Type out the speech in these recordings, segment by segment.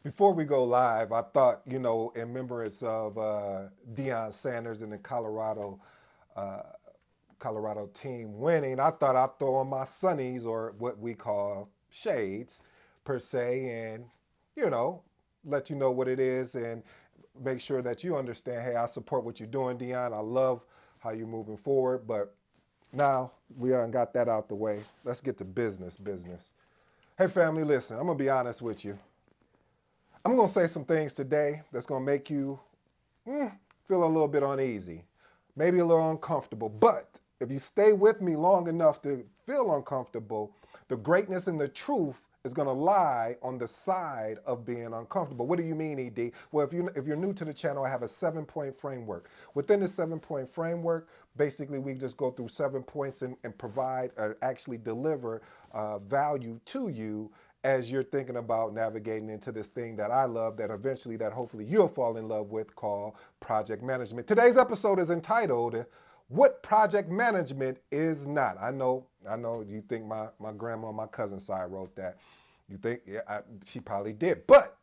Before we go live, I thought, in remembrance of Deion Sanders and the uh, Colorado team winning, I thought I'd throw on my sunnies or what we call shades per se, and you know, let you know what it is and make sure that you understand. Hey, I support what you're doing, Deion. I love how you're moving forward, but now we done got that out the way. Let's get to business. Business. Hey, family, listen. I'm gonna be honest with you. I'm going to say some things today that's going to make you feel a little bit uneasy, maybe a little uncomfortable. But if you stay with me long enough to feel uncomfortable, the greatness and the truth is going to lie on the side of being uncomfortable. What do you mean, ED? Well, if you're new to the channel, I have a 7-point framework. Within the 7-point framework, basically we just go through 7 points and provide or actually deliver value to you as you're thinking about navigating into this thing that I love, that eventually, that hopefully you'll fall in love with, called project management. Today's episode is entitled, What Project Management Is Not. I know you think my grandma on my cousin's side wrote that. You think, yeah, she probably did, but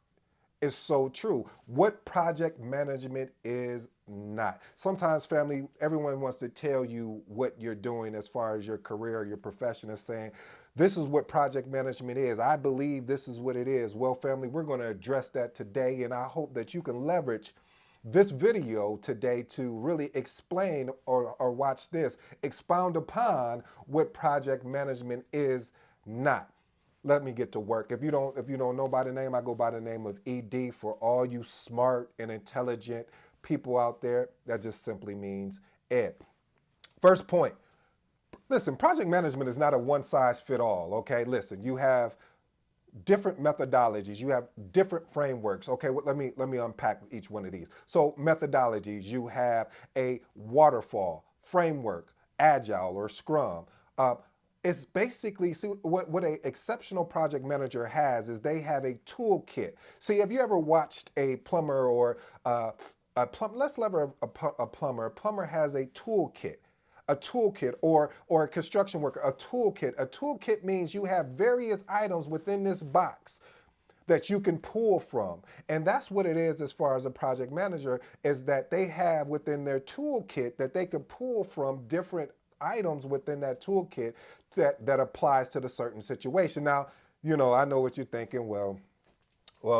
it's so true. What project management is not. Sometimes, family, everyone wants to tell you what you're doing as far as your career, your profession is saying, this is what project management is. I believe this is what it is. Well, family, we're going to address that today, and I hope that you can leverage this video today to really explain or watch this, expound upon what project management is not. Let me get to work. If you don't know by the name, I go by the name of ED. For all you smart and intelligent people out there, that just simply means Ed. First point. Listen, project management is not a one size fit all, okay? Listen, you have different methodologies, you have different frameworks. Okay, well, let me unpack each one of these. So methodologies, you have a waterfall framework, agile or scrum. It's basically, see, what an exceptional project manager has is they have a toolkit. See, have you ever watched a plumber or let's lever a plumber. A plumber has a toolkit. Or a construction worker, a toolkit. A toolkit means you have various items within this box that you can pull from. And that's what it is as far as a project manager, is that they have within their toolkit that they can pull from different items within that toolkit that applies to the certain situation. Now, I know what you're thinking. Well,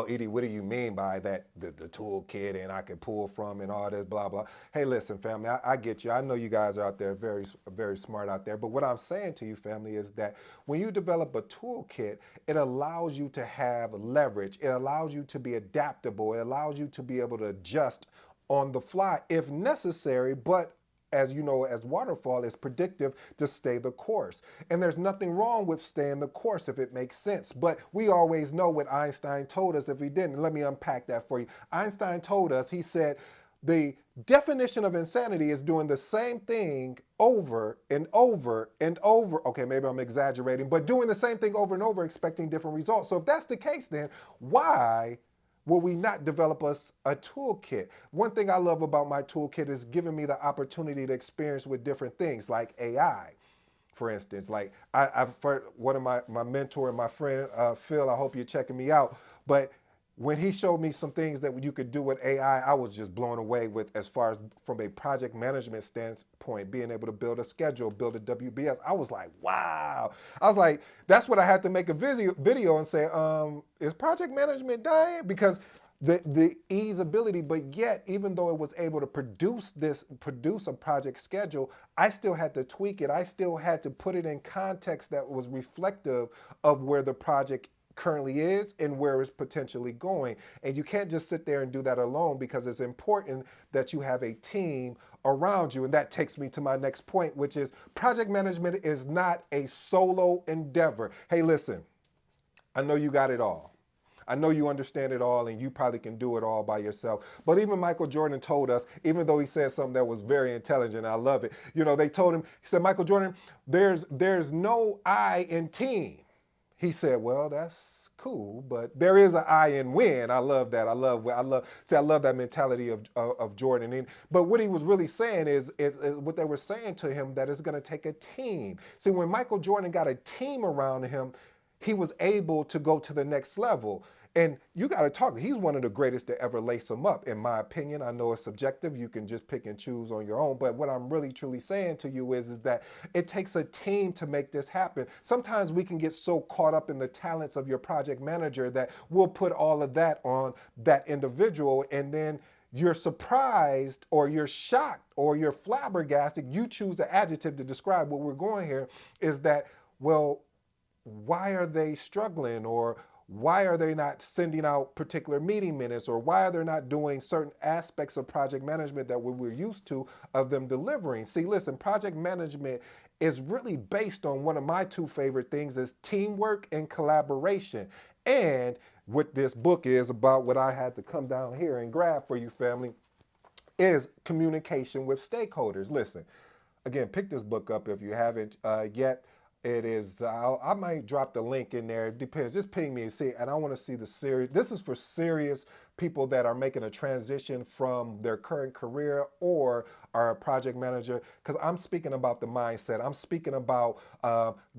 Edie, what do you mean by that? The toolkit and I can pull from and all this, blah, blah. Hey, listen, family, I get you. I know you guys are out there very, very smart out there. But what I'm saying to you, family, is that when you develop a toolkit, it allows you to have leverage. It allows you to be adaptable. It allows you to be able to adjust on the fly if necessary, but as you know, as Waterfall is predictive to stay the course. And there's nothing wrong with staying the course if it makes sense. But we always know what Einstein told us if he didn't. Let me unpack that for you. Einstein told us, he said, the definition of insanity is doing the same thing over and over and over. Okay, maybe I'm exaggerating, but doing the same thing over and over, expecting different results. So if that's the case, then why will we not develop us a toolkit? One thing I love about my toolkit is giving me the opportunity to experience with different things like AI. For instance, like I've heard one of my mentor and my friend, Phil, I hope you're checking me out, but when he showed me some things that you could do with AI, I was just blown away with, as far as from a project management standpoint, being able to build a schedule, build a WBS. I was like, wow. I was like, that's what I had to make a video and say, is project management dying? Because the easeability, but yet, even though it was able to produce a project schedule, I still had to tweak it. I still had to put it in context that was reflective of where the project currently is and where it's potentially going. And you can't just sit there and do that alone, because it's important that you have a team around you. And that takes me to my next point, which is project management is not a solo endeavor. Hey, listen, I know you got it all. I know you understand it all and you probably can do it all by yourself. But even Michael Jordan told us, even though he said something that was very intelligent, I love it. They told him, he said, Michael Jordan, there's no I in team. He said, well, that's cool, but there is an I in win. I love that. I love that mentality of Jordan. But what he was really saying is what they were saying to him, that it's going to take a team. See, when Michael Jordan got a team around him, he was able to go to the next level. And you got to talk. He's one of the greatest to ever lace them up, in my opinion. I know it's subjective. You can just pick and choose on your own. But what I'm really truly saying to you is that it takes a team to make this happen. Sometimes we can get so caught up in the talents of your project manager that we'll put all of that on that individual, and then you're surprised or you're shocked or you're flabbergasted. You choose the adjective to describe what we're going here is that, well, why are they struggling, or why are they not sending out particular meeting minutes, or why are they not doing certain aspects of project management that we're used to of them delivering? See, listen, project management is really based on one of my two favorite things is teamwork and collaboration. And what this book is about, what I had to come down here and grab for you, family, is communication with stakeholders. Listen, again, pick this book up if you haven't yet. It is, I might drop the link in there. It depends. Just ping me and see. And I want to see the series. This is for serious people that are making a transition from their current career or are a project manager. Because I'm speaking about the mindset. I'm speaking about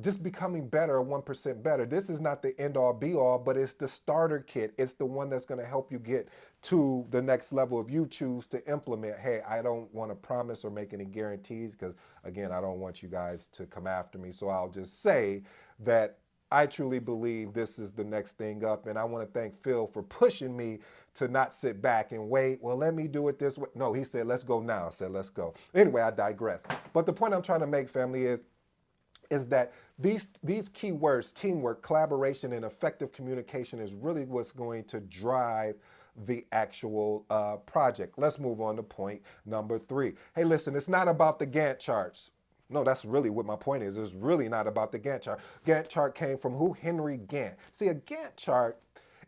just becoming better, 1% better. This is not the end all be all, but it's the starter kit. It's the one that's going to help you get to the next level if you choose to implement. Hey, I don't want to promise or make any guarantees because, again, I don't want you guys to come after me. So I'll just say that I truly believe this is the next thing up. And I want to thank Phil for pushing me to not sit back and wait. Well, let me do it this way. No, he said, let's go now. I said, let's go. Anyway, I digress. But the point I'm trying to make, family, is that these key words, teamwork, collaboration, and effective communication is really what's going to drive the actual project. Let's move on to point number 3. Hey, listen, it's not about the Gantt charts. No, that's really what my point is. It's really not about the Gantt chart. Gantt chart came from who? Henry Gantt. See, a Gantt chart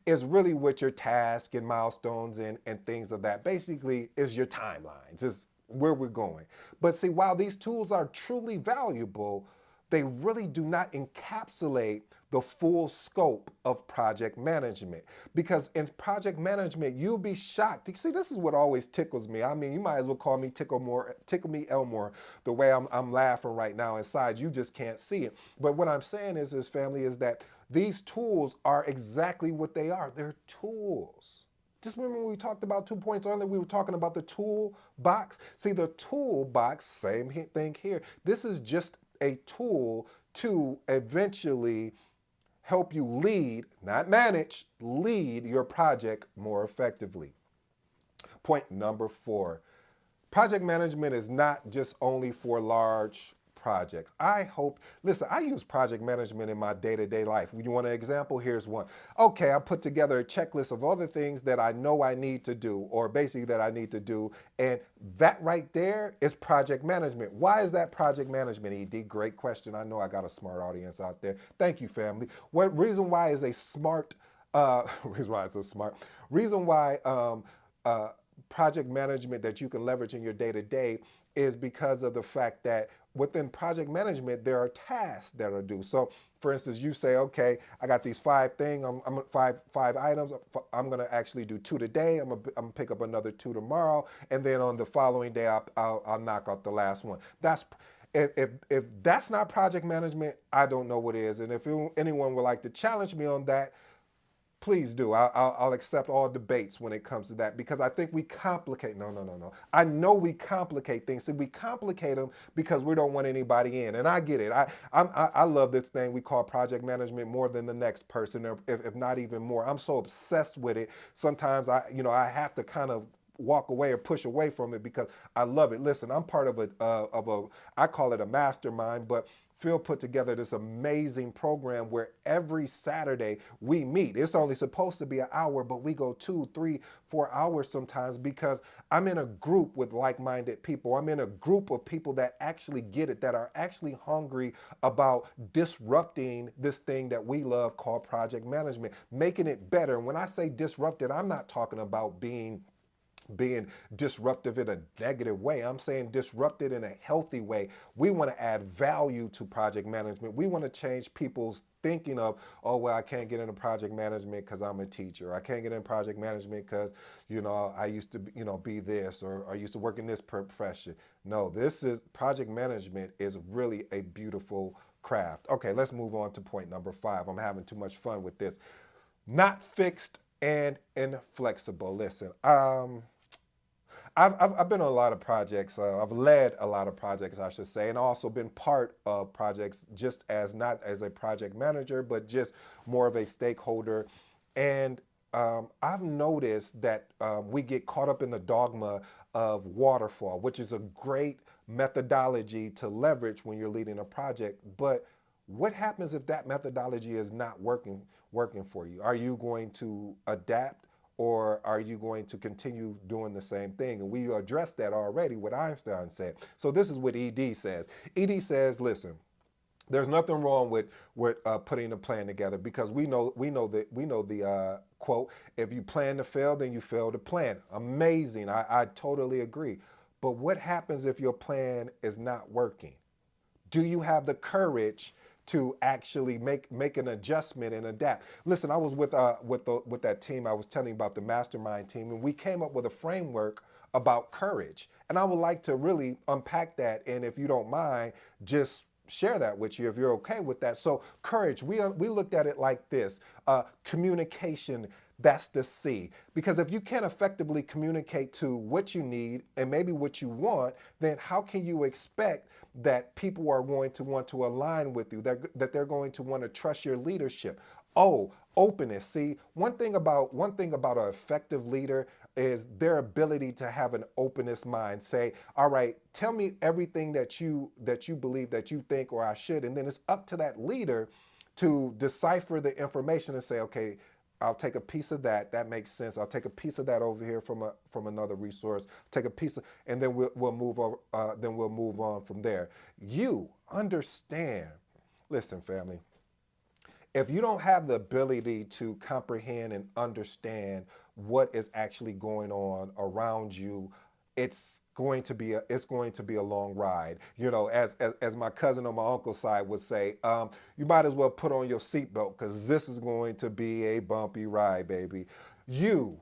is really what your tasks and milestones and things of that basically is your timelines, is where we're going. But see, while these tools are truly valuable, they really do not encapsulate the full scope of project management. Because in project management, you'll be shocked. See, this is what always tickles me. I mean, you might as well call me Tickle Me Elmore, the way I'm laughing right now inside. You just can't see it. But what I'm saying is, family, is that these tools are exactly what they are. They're tools. Just remember when we talked about 2 points earlier, we were talking about the toolbox. See, the toolbox, same thing here. This is just a tool to eventually help you lead, not manage, lead your project more effectively. Point number 4. Project management is not just only for large projects. I hope, listen, I use project management in my day-to-day life. You want an example? Here's one. Okay, I put together a checklist of all the things that I know I need to do, or basically that I need to do, and that right there is project management. Why is that project management, ED? Great question. I know I got a smart audience out there. Thank you, family. What reason why is a smart, reason why it's so smart, reason why project management that you can leverage in your day-to-day is because of the fact that within project management, there are tasks that are due. So, for instance, you say, okay, I got these 5 things, I'm five items. I'm going to actually do 2 today. I'm gonna pick up another 2 tomorrow, and then on the following day, I'll knock out the last one. That's if that's not project management, I don't know what is. And if anyone would like to challenge me on that, please do. I'll accept all debates when it comes to that, because I think we complicate. No. I know we complicate things. So we complicate them because we don't want anybody in. And I get it. I love this thing we call project management more than the next person, if not even more. I'm so obsessed with it. Sometimes I have to kind of walk away or push away from it because I love it. Listen, I'm part of a I call it a mastermind, but Phil put together this amazing program where every Saturday we meet. It's only supposed to be an hour, but we go 2, 3, 4 hours sometimes because I'm in a group with like-minded people. I'm in a group of people that actually get it, that are actually hungry about disrupting this thing that we love called project management, making it better. And when I say disrupted, I'm not talking about being disruptive in a negative way. I'm saying disrupted in a healthy way. We want to add value to project management. We want to change people's thinking of, oh, well, I can't get into project management because I'm a teacher. I can't get into project management because, I used to, be this, or I used to work in this profession. No, project management is really a beautiful craft. Okay, let's move on to point number 5. I'm having too much fun with this. Not fixed and inflexible. Listen, I've been on a lot of projects. I've led a lot of projects, I should say, and also been part of projects just as not as a project manager, but just more of a stakeholder. And I've noticed that we get caught up in the dogma of waterfall, which is a great methodology to leverage when you're leading a project. But what happens if that methodology is not working for you? Are you going to adapt, or are you going to continue doing the same thing? And we addressed that already, what Einstein said. So this is what ED says. ED says, listen, there's nothing wrong with putting a plan together, because we know the quote: if you plan to fail, then you fail to plan. Amazing. I totally agree. But what happens if your plan is not working? Do you have the courage to actually make an adjustment and adapt? Listen, I was with that team I was telling you about, the mastermind team, and we came up with a framework about courage. And I would like to really unpack that, and if you don't mind, just share that with you if you're okay with that. So courage, we looked at it like this: communication. That's the C. Because if you can't effectively communicate to what you need and maybe what you want, then how can you expect that people are going to want to align with you, that they're going to want to trust your leadership? Oh, openness. See, one thing about an effective leader is their ability to have an openness mind. Say, all right, tell me everything that you believe, that you think, or I should, and then it's up to that leader to decipher the information and say, okay, I'll take a piece of that. That makes sense. I'll take a piece of that over here from another resource. Take a piece of, and then we'll move over. Then we'll move on from there. You understand. Listen, family. If you don't have the ability to comprehend and understand what is actually going on around you, it's going to be a long ride. As my cousin on my uncle's side would say, you might as well put on your seatbelt, because this is going to be a bumpy ride, baby. You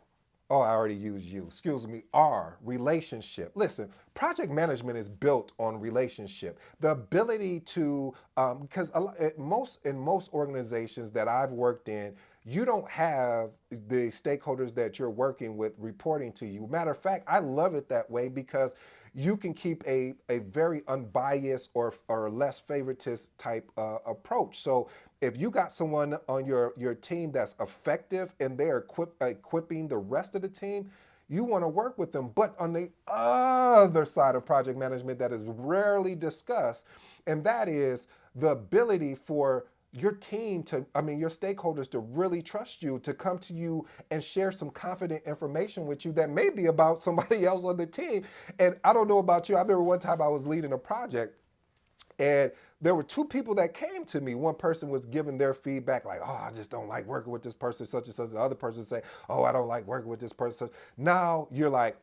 Oh, I already used you. Excuse me. R, relationship. Listen, project management is built on relationship. The ability to, because in most organizations that I've worked in, you don't have the stakeholders that you're working with reporting to you. Matter of fact, I love it that way, because you can keep a very unbiased or less favoritist type approach. So if you got someone on your team that's effective and they're equipping the rest of the team, you want to work with them. But on the other side of project management that is rarely discussed, and that is the ability for your team to, I mean, your stakeholders to really trust you, to come to you and share some confident information with you that may be about somebody else on the team. And I don't know about you, I remember one time I was leading a project, and there were two people that came to me. One person was giving their feedback like, oh, I just don't like working with this person, such and such. The other person say, oh, I don't like working with this person. Now you're like,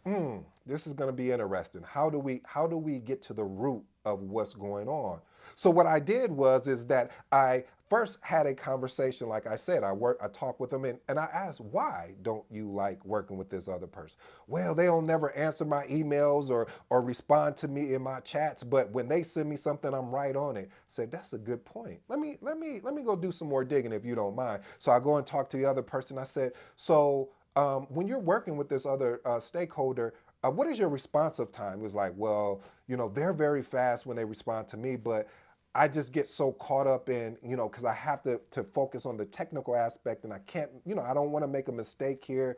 this is going to be interesting. How do we get to the root of what's going on? So what I did is that I first had a conversation. Like I said, I talked with them, and I asked, why don't you like working with this other person? Well, they don't never answer my emails or respond to me in my chats, but when they send me something, I'm right on it. I said, that's a good point. Let me go do some more digging, if you don't mind. So I go and talk to the other person. I said, so when you're working with this other stakeholder, what is your responsive time? It was like, well, they're very fast when they respond to me, but I just get so caught up in, because I have to focus on the technical aspect, and I can't, I don't want to make a mistake here.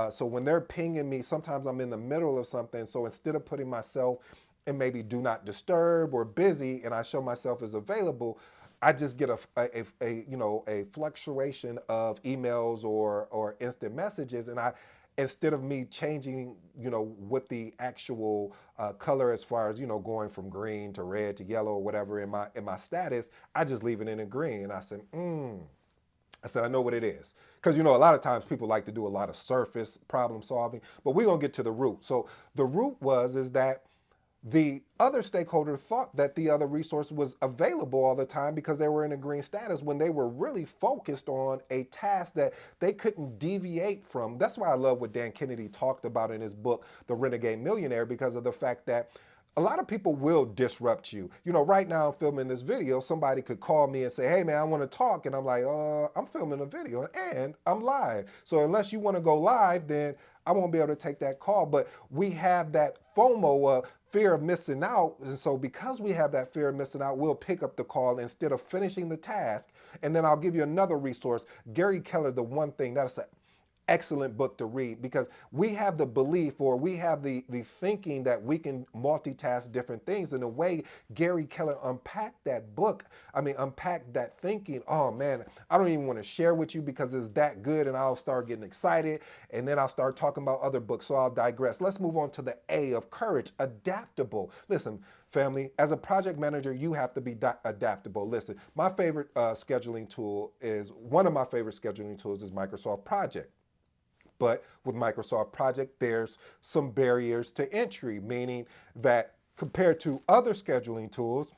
So when they're pinging me, sometimes I'm in the middle of something. So instead of putting myself in maybe do not disturb or busy, and I show myself as available, I just get a fluctuation of emails or instant messages, and instead of me changing, what the actual color, as far as going from green to red to yellow or whatever in my status, I just leave it in a green. And I said, I know what it is. Because, a lot of times people like to do a lot of surface problem solving, but we're going to get to the root. So the root is that the other stakeholder thought that the other resource was available all the time because they were in a green status, when they were really focused on a task that they couldn't deviate from. That's why I love what Dan Kennedy talked about in his book, The Renegade Millionaire, because of the fact that a lot of people will disrupt you. You know, right now I'm filming this video. Somebody could call me and say, hey man, I want to talk. And I'm like, I'm filming a video and I'm live. So unless you want to go live, then I won't be able to take that call. But we have that FOMO, fear of missing out. And so because we have that fear of missing out, we'll pick up the call instead of finishing the task. And then I'll give you another resource. Gary Keller, The One Thing, that's a excellent book to read, because we have the belief, or we have the thinking that we can multitask different things. In a way, Gary Keller unpacked that book. I mean, unpacked that thinking. Oh man, I don't even want to share with you because it's that good, and I'll start getting excited, and then I'll start talking about other books. So I'll digress. Let's move on to the A of courage, adaptable. Listen, family, as a project manager, you have to be adaptable. Listen, my favorite scheduling tool is, one of my favorite scheduling tools is Microsoft Project. But with Microsoft Project, there's some barriers to entry, meaning that compared to other scheduling tools,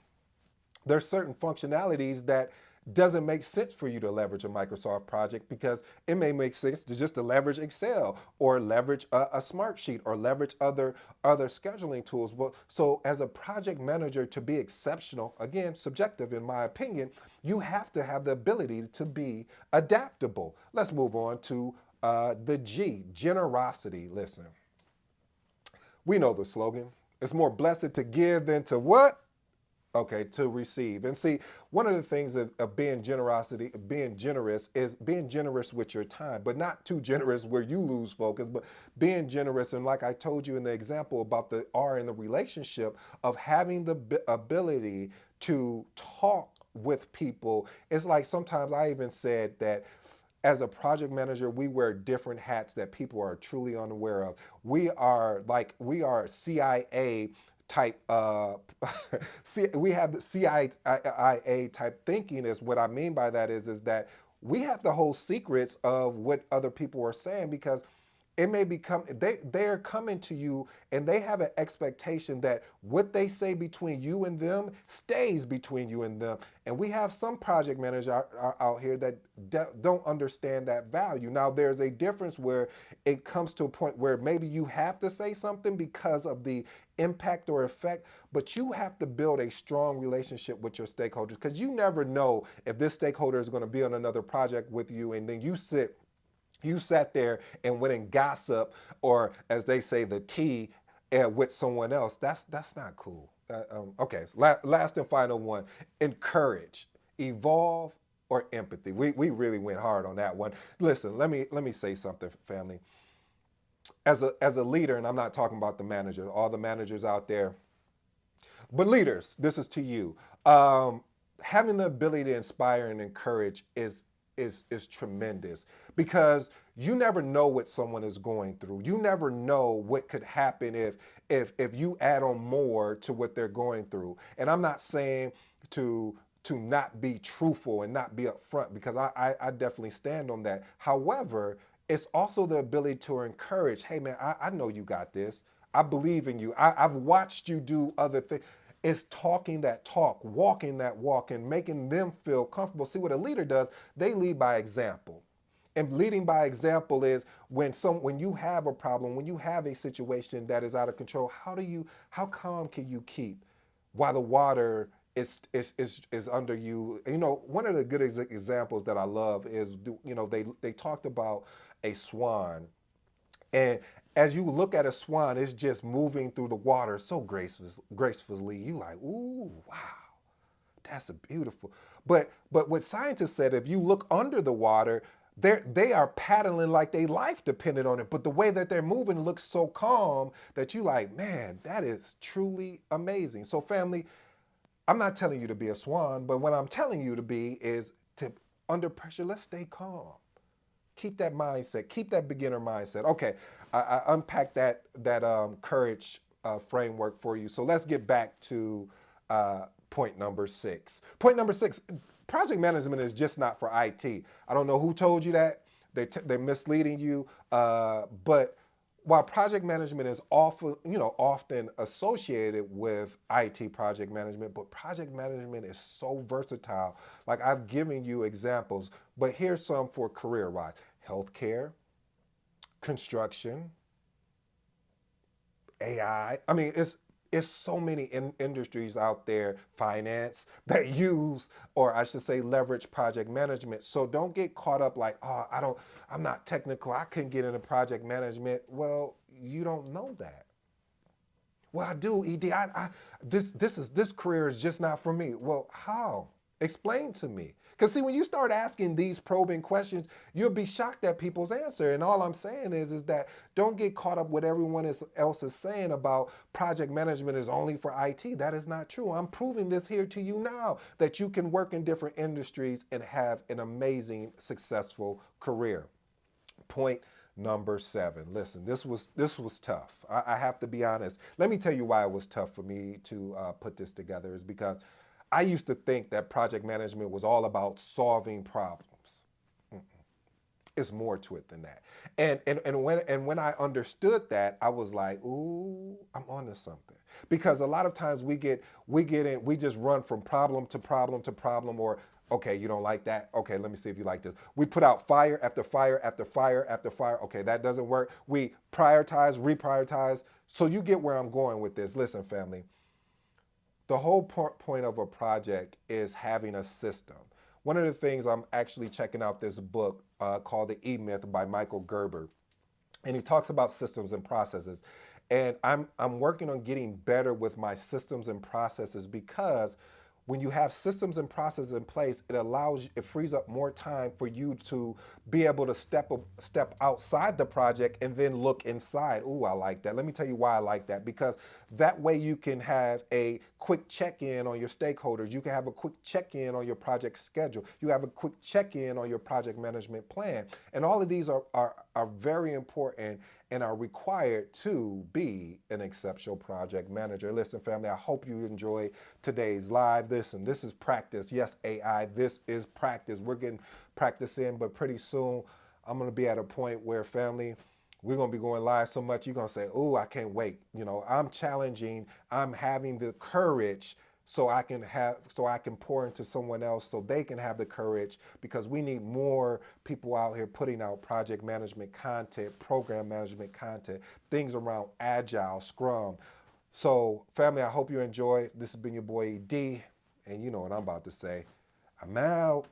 there's certain functionalities that doesn't make sense for you to leverage a Microsoft Project, because it may make sense to just to leverage Excel, or leverage a smart sheet, or leverage other scheduling tools. Well, so as a project manager, to be exceptional, again, subjective in my opinion, you have to have the ability to be adaptable. Let's move on to the G, generosity. Listen, we know the slogan. It's more blessed to give than to what? Okay, to receive. And see, one of the things of being generous is being generous with your time, but not too generous where you lose focus, but being generous. And like I told you in the example about the R in the relationship, of having the ability to talk with people. It's like sometimes I even said that as a project manager, we wear different hats that people are truly unaware of. We are CIA type, we have the CIA type thinking. Is what I mean by that is that we have the whole secrets of what other people are saying, because it may become, they're coming to you and they have an expectation that what they say between you and them stays between you and them. And we have some project managers out here that don't understand that value. Now, there's a difference where it comes to a point where maybe you have to say something because of the impact or effect, but you have to build a strong relationship with your stakeholders, because you never know if this stakeholder is going to be on another project with you, and then you sat there and went and gossip, or as they say, the tea with someone else. That's not cool. Okay, last and final one, encourage, evolve, or empathy. We really went hard on that one. Listen, let me say something, family. As a leader, and I'm not talking about the manager, all the managers out there, but leaders, this is to you. Having the ability to inspire and encourage is tremendous, because you never know what someone is going through. You never know what could happen if you add on more to what they're going through. And I'm not saying to not be truthful and not be upfront, because I definitely stand on that. However, it's also the ability to encourage. Hey man, I know you got this. I believe in you. I've watched you do other things. It's talking that talk, walking that walk, and making them feel comfortable. See, what a leader does, they lead by example. And leading by example is when you have a problem, when you have a situation that is out of control, how calm can you keep while the water is under you? You know, one of the good examples that I love is, you know, they talked about a swan, and as you look at a swan, it's just moving through the water so gracefully. You like, ooh, wow, that's a beautiful. But what scientists said, if you look under the water, they are paddling like their life depended on it. But the way that they're moving looks so calm that you like, man, that is truly amazing. So family, I'm not telling you to be a swan, but what I'm telling you to be is to, under pressure, let's stay calm. Keep that mindset. Keep that beginner mindset. Okay, I unpacked that courage framework for you. So let's get back to point number 6. Point number 6: project management is just not for IT. I don't know who told you that. They're misleading you. But while project management is often associated with IT project management, but project management is so versatile. Like, I've given you examples, but here's some for career-wise: healthcare, construction, AI. I mean, It's so many industries out there, finance, that use, or I should say, leverage project management. So don't get caught up like, oh, I'm not technical. I couldn't get into project management. Well, you don't know that. Well, I do, ED. This career is just not for me. Well, how? Explain to me. Because see, when you start asking these probing questions, you'll be shocked at people's answer. And all I'm saying is that don't get caught up with everyone else is saying about project management is only for IT. That is not true. I'm proving this here to you now that you can work in different industries and have an amazing, successful career. Point number 7. Listen, this was tough. I have to be honest. Let me tell you why it was tough for me to put this together. Is because I used to think that project management was all about solving problems. It's more to it than that. And when I understood that, I was like, ooh, I'm onto something. Because a lot of times we just run from problem to problem to problem, or okay, you don't like that. Okay, let me see if you like this. We put out fire after fire after fire after fire. Okay, that doesn't work. We prioritize, reprioritize. So you get where I'm going with this. Listen, family, the whole point of a project is having a system. One of the things, I'm actually checking out this book called The E Myth by Michael Gerber, and he talks about systems and processes. And I'm working on getting better with my systems and processes, because when you have systems and processes in place, it frees up more time for you to be able to step outside the project and then look inside. Ooh, I like that. Let me tell you why I like that. Because that way you can have a quick check-in on your stakeholders. You can have a quick check-in on your project schedule. You have a quick check-in on your project management plan. And all of these are very important and are required to be an exceptional project manager. Listen, family, I hope you enjoy today's live. This is practice. Yes, AI, this is practice. We're getting practice in, but pretty soon I'm going to be at a point where, family, we're going to be going live so much you're going to say, oh, I can't wait. I'm challenging, I'm having the courage so I can pour into someone else so they can have the courage, because we need more people out here putting out project management content, program management content, things around agile, scrum. So family, I hope you enjoy. This has been your boy D, and you know what I'm about to say. I'm out.